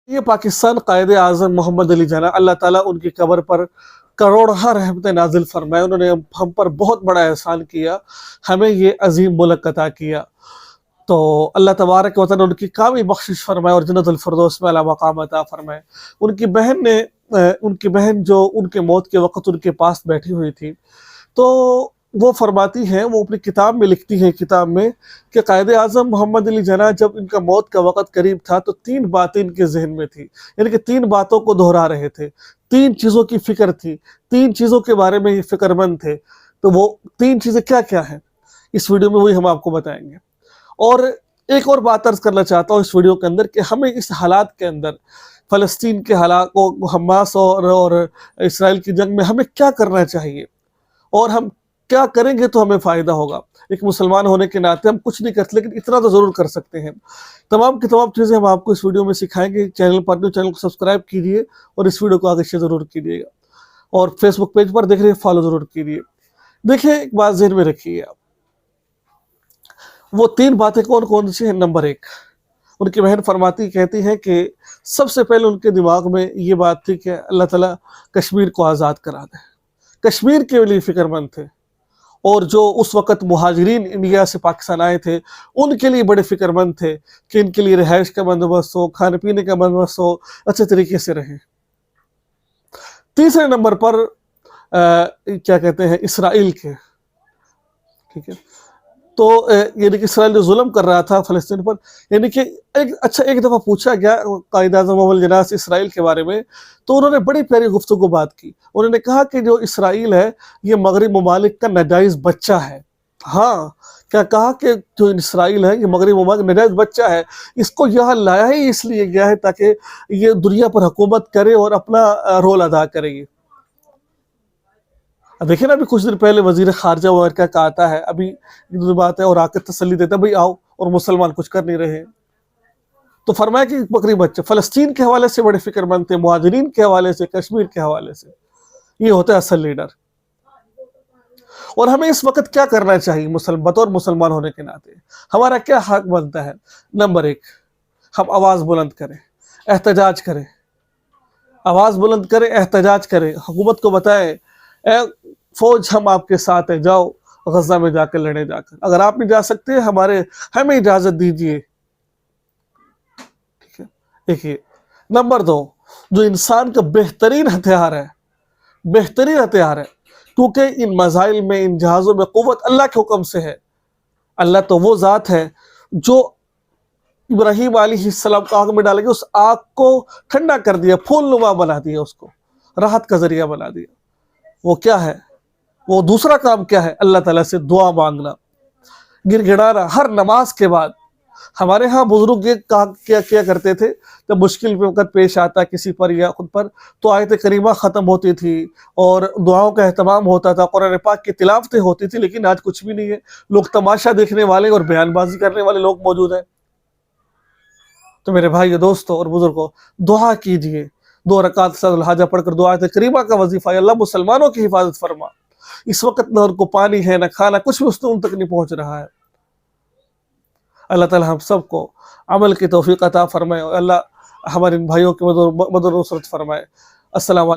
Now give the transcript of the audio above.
یہ پاکستان قائد اعظم محمد علی جناح اللہ تعالیٰ ان کی قبر پر کروڑہ رحمتیں نازل فرمائے. انہوں نے ہم پر بہت بڑا احسان کیا، ہمیں یہ عظیم ملک عطا کیا. تو اللہ تبارک و تعالیٰ ان کی کامل بخشش فرمائے اور جنت الفردوس میں اعلیٰ مقام عطا فرمائے. ان کی بہن جو ان کے موت کے وقت ان کے پاس بیٹھی ہوئی تھی، تو وہ فرماتی ہیں، وہ اپنی کتاب میں لکھتی ہیں کہ قائد اعظم محمد علی جناح جب ان کا موت کا وقت قریب تھا تو 3 باتیں ان کے ذہن میں تھی، یعنی کہ 3 باتوں کو دہرا رہے تھے، 3 چیزوں کی فکر تھی، 3 چیزوں کے بارے میں یہ فکر مند تھے. تو وہ 3 چیزیں کیا ہیں اس ویڈیو میں وہی ہم آپ کو بتائیں گے. اور ایک اور بات عرض کرنا چاہتا ہوں اس ویڈیو کے اندر کہ ہمیں اس حالات کے اندر، فلسطین کے حالات کو، حماس اور اسرائیل کی جنگ میں ہمیں کیا کرنا چاہیے اور ہم کیا کریں گے تو ہمیں فائدہ ہوگا. ایک مسلمان ہونے کے ناطے ہم کچھ نہیں کرتے، لیکن اتنا تو ضرور کر سکتے ہیں. تمام کی تمام چیزیں ہم آپ کو اس ویڈیو میں سکھائیں گے. چینل کو سبسکرائب کیجیے اور اس ویڈیو کو آگے شیئر ضرور کیجیے گا، اور فیس بک پیج پر دیکھ رہے ہیں فالو ضرور کیجیے. دیکھیں، ایک بات ذہن میں رکھیے آپ، وہ 3 باتیں کون سی ہیں؟ نمبر 1، ان کی بہن کہتی ہیں کہ سب سے پہلے ان کے دماغ میں یہ بات تھی کہ اللہ تعالیٰ کشمیر کو آزاد کرا دے. کشمیر کے لیے فکر مند تھے، اور جو اس وقت مہاجرین انڈیا سے پاکستان آئے تھے ان کے لیے بڑے فکر مند تھے کہ ان کے لیے رہائش کا بندوبست ہو، کھانے پینے کا بندوبست ہو، اچھے طریقے سے رہیں. تیسرے نمبر پر اسرائیل کے، ٹھیک ہے، تو یعنی کہ اسرائیل جو ظلم کر رہا تھا فلسطین پر، یعنی کہ ایک دفعہ پوچھا گیا قائد اعظم محمد علی جناح سے اسرائیل کے بارے میں، تو انہوں نے بڑی پیاری گفتگو بات کی. انہوں نے کہا کہ جو اسرائیل ہے یہ مغرب ممالک کا ناجائز بچہ ہے. ہاں، کیا کہا کہ جو اسرائیل ہے یہ مغرب ممالک کا ناجائز بچہ ہے، اس کو یہاں لایا ہی اس لیے گیا ہے تاکہ یہ دنیا پر حکومت کرے اور اپنا رول ادا کرے. دیکھیں نا، ابھی کچھ دن پہلے وزیر خارجہ امریکہ کا آتا ہے، ابھی بات ہے، اور آ کے تسلی دیتا ہے بھئی آؤ، اور مسلمان کچھ کر نہیں رہے. تو فرمایا کہ بکری بچہ فلسطین کے حوالے سے بڑے فکر مند تھے، مہاجرین کے حوالے سے، کشمیر کے حوالے سے. یہ ہوتا ہے اصل لیڈر. اور ہمیں اس وقت کیا کرنا چاہیے بطور مسلمان ہونے کے ناطے؟ ہمارا کیا حق بنتا ہے؟ نمبر 1، ہم آواز بلند کریں، احتجاج کریں، آواز بلند کریں، احتجاج کریں، حکومت کو بتائیں اے فوج ہم آپ کے ساتھ ہیں، جاؤ غزہ میں جا کے لڑیں. جا کر اگر آپ نہیں جا سکتے ہمیں اجازت دیجیے. ٹھیک ہے، دیکھیے. نمبر 2، جو انسان کا بہترین ہتھیار ہے، کیونکہ ان میزائل میں، ان جہازوں میں قوت اللہ کے حکم سے ہے. اللہ تو وہ ذات ہے جو ابراہیم علیہ السلام کو آگ میں ڈالے گی، اس آگ کو ٹھنڈا کر دیا، پھول نما بنا دیا، اس کو راحت کا ذریعہ بنا دیا. وہ کیا ہے؟ وہ دوسرا کام کیا ہے؟ اللہ تعالیٰ سے دعا مانگنا، گر گڑانا ہر نماز کے بعد. ہمارے ہاں بزرگ یہ کیا کرتے تھے، جب مشکل وقت پیش آتا کسی پر یا خود پر، تو آیت کریمہ ختم ہوتی تھی اور دعاؤں کا اہتمام ہوتا تھا، قرآن پاک کی تلاوتیں ہوتی تھی. لیکن آج کچھ بھی نہیں ہے. لوگ تماشا دیکھنے والے اور بیان بازی کرنے والے لوگ موجود ہیں. تو میرے بھائی، دوستوں اور بزرگوں، دعا کیجئے. 2 رکعت صلاۃ الحاجہ پڑھ کر دعا آیت کریمہ کا وظیفہ ہے. اللہ مسلمانوں کی حفاظت فرما. اس وقت نہ ان کو پانی ہے، نہ کھانا، کچھ بھی ان تک نہیں پہنچ رہا ہے. اللہ تعالی ہم سب کو عمل کی توفیق عطا فرمائے، اور اللہ ہمارے ان بھائیوں کی مدد و نصرت فرمائے. السلام علیکم.